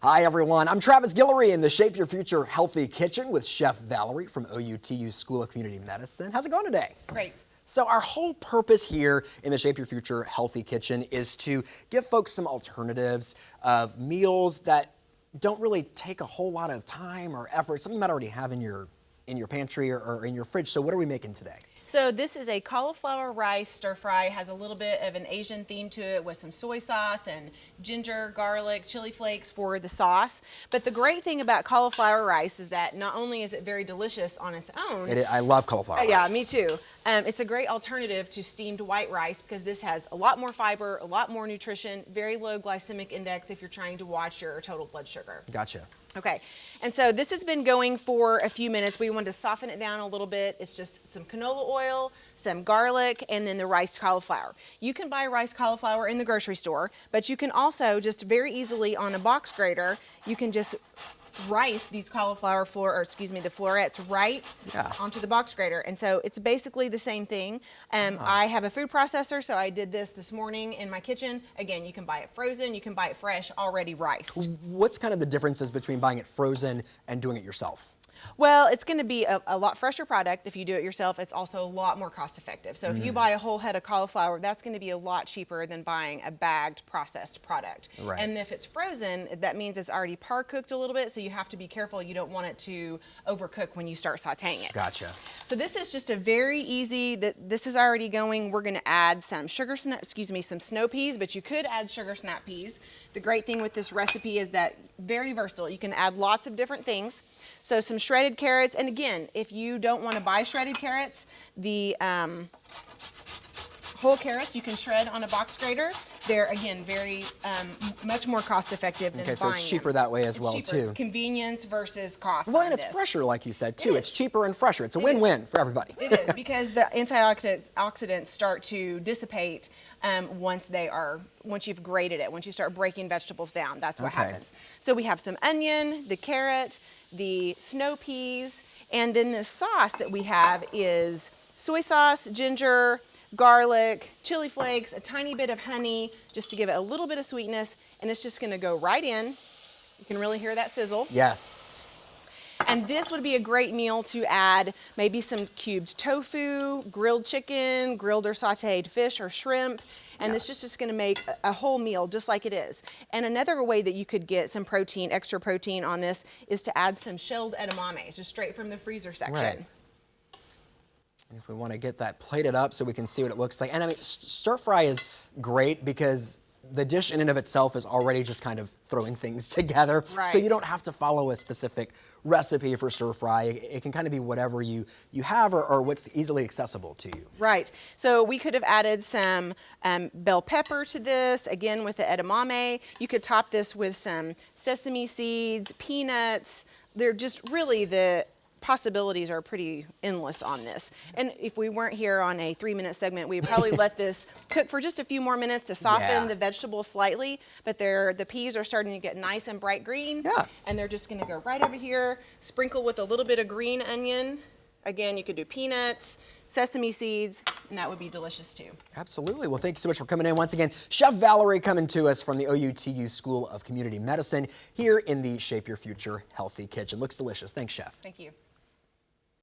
Hi everyone, I'm Travis Guillory in the Shape Your Future Healthy Kitchen with Chef Valerie from OUTU School of Community Medicine. How's it going today? Great. So our whole purpose here in the Shape Your Future Healthy Kitchen is to give folks some alternatives of meals that don't really take a whole lot of time or effort, something you might already have in your pantry or in your fridge. So what are we making today? So this is a cauliflower rice stir fry. It has a little bit of an Asian theme to it with some soy sauce and ginger, garlic, chili flakes for the sauce. But the great thing about cauliflower rice is that not only is it very delicious on its own. I love cauliflower rice. Yeah, me too. It's a great alternative to steamed white rice because this has a lot more fiber, a lot more nutrition, very low glycemic index if you're trying to watch your total blood sugar. Gotcha. Okay, and so this has been going for a few minutes. We wanted to soften it down a little bit. It's just some canola oil, some garlic, and then the riced cauliflower. You can buy riced cauliflower in the grocery store, but you can also just very easily on a box grater, you can just rice these cauliflower the florets right onto the box grater. And so it's basically the same thing. I have a food processor, so I did this morning in my kitchen. Again, you can buy it frozen, you can buy it fresh, already riced. What's kind of the differences between buying it frozen and doing it yourself? Well, it's going to be a lot fresher product if you do it yourself. It's also a lot more cost effective. So if you buy a whole head of cauliflower, that's going to be a lot cheaper than buying a bagged processed product. Right. And if it's frozen, that means it's already par cooked a little bit, so you have to be careful. You don't want it to overcook when you start sauteing it. Gotcha. So this is just a very easy, this is already going. We're going to add some some snow peas, but you could add sugar snap peas. The great thing with this recipe is that very versatile. You can add lots of different things. So some shredded carrots, and again, if you don't want to buy shredded carrots, the whole carrots you can shred on a box grater. They're again very much more cost effective than buying them. Okay, so it's cheaper that way as well too. It's convenience versus cost. Well, and it's fresher, like you said too. It's cheaper and fresher. It's a win-win for everybody. It is because the antioxidants start to dissipate once you've grated it. Once you start breaking vegetables down, that's what happens. So we have some onion, the carrot, the snow peas, and then the sauce that we have is soy sauce, ginger, garlic, chili flakes, a tiny bit of honey, just to give it a little bit of sweetness, and it's just gonna go right in. You can really hear that sizzle. Yes. And this would be a great meal to add maybe some cubed tofu, grilled chicken, grilled or sauteed fish or shrimp, and this is just gonna make a whole meal just like it is. And another way that you could get some protein, extra protein on this, is to add some shelled edamames, just straight from the freezer section. Right. And if we want to get that plated up so we can see what it looks like. And I mean, stir fry is great because the dish in and of itself is already just kind of throwing things together. Right. So you don't have to follow a specific recipe for stir fry. It can kind of be whatever you have or what's easily accessible to you. Right. So we could have added some bell pepper to this, again with the edamame. You could top this with some sesame seeds, peanuts. They're just really the possibilities are pretty endless on this. And if we weren't here on a 3-minute segment, we'd probably let this cook for just a few more minutes to soften the vegetables slightly, but the peas are starting to get nice and bright green. Yeah. And they're just gonna go right over here, sprinkle with a little bit of green onion. Again, you could do peanuts, sesame seeds, and that would be delicious too. Absolutely. Well, thank you so much for coming in. Once again, Chef Valerie coming to us from the OUTU School of Community Medicine here in the Shape Your Future Healthy Kitchen. Looks delicious. Thanks, Chef. Thank you.